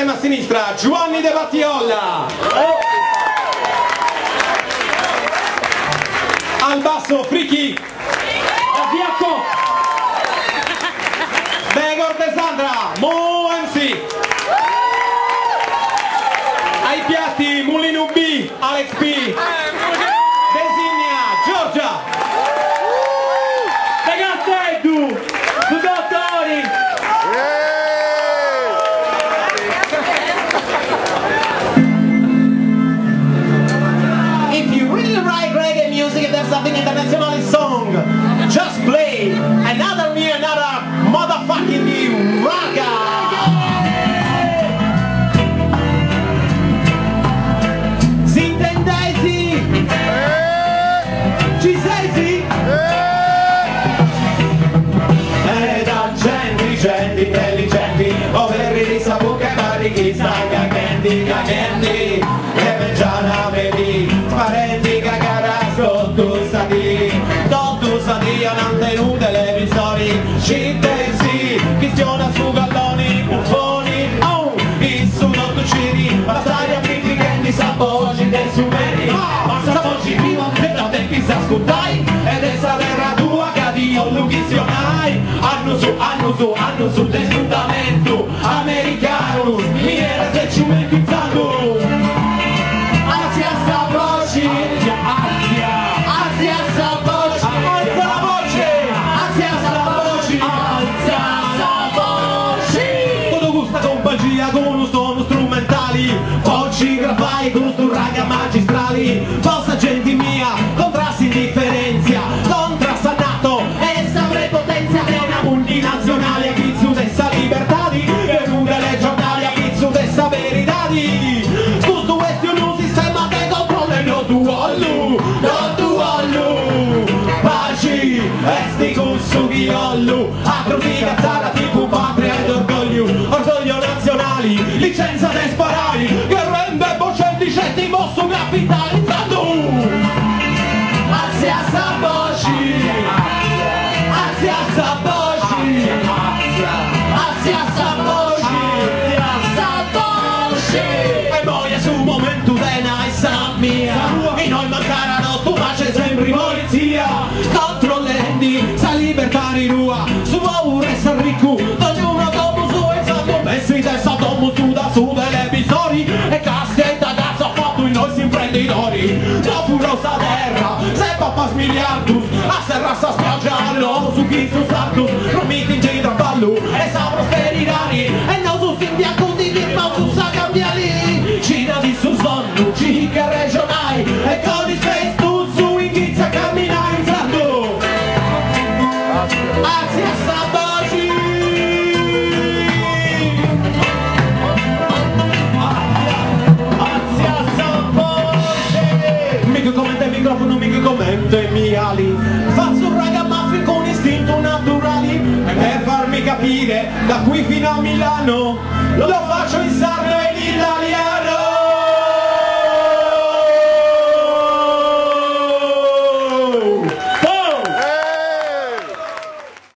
estrema sinistra Giovanni De Battiolla, al basso Friki, a fianco Begor De Sandra, Mo MC, ai piatti Mulino B, Alex P, Designa, Giorgia, ragazzi Edu, Dottori. If you really like reggae music, if there's something international song, just play another motherfucking new raga. Zintendesi, ci sei sì? Da gente intelligenti, ovveri di sabuca e marichi, stai caghendi, e mengiana vedi, parenti cagara sotto stati, non tenu televisori, scintesi, chi stiona su galloni, buffoni, oh, in su nottucini, passare a critichendi, sapoggi dei sumeri, ma sapoggi prima da tempi si ascoltai, ed essa terra tua che Dio l'ugisionai, hanno su del sfruttamento, americano, mi era se ci mettizzando, Asia sapoggi, Asia sapoggi, alza la voce, Asia sapoggi, alza la voce, tutto gusta compagnia con uno suono strumentali, oggi grafai con sto raga magistrali, vostra gente mia, contrasti indifferenzia, contrasta nato, essa prepotenzia, è una multinazionale a pizzu dessa libertà di, e lunga le giornali a pizzu dessa verità di, questo è un sistema che controlla il no tu allu, paci, esti cussu ghiollu, acroti cazzara tipo patria ed orgoglio nazionali, licenza de sparari, che rende boccetti settimo su capitalizzando, Asia sapoggi, Asia sapoggi, Asia sapoggi, e poi è su un momento dena e sa mia, e noi mancarono tu ma c'è sempre polizia, controllendi, sa libertà di rua, su paura e sa ricco, ognuno dopo su e sanno messi testa dopo su da su televisori, e caschetta da fatto in noi imprenditori, dopo rosa terra, se papas miliardus, a serra sa spiaggia, no su chi su status, promiti in giro a ballo, e sa prosperitari, e non su fin bianco di firma su sa cambiali, Cina di su sonno, cica regionali, e con i space tu su inghizia a camminare in santo, Asia sapoggi, Asia sapoggi, mica commenta il microfono, mica commenta i miei ali, faccio un ragamuffin con istinto naturali, e per farmi capire da qui fino a Milano lo faccio in sardo e in italiano.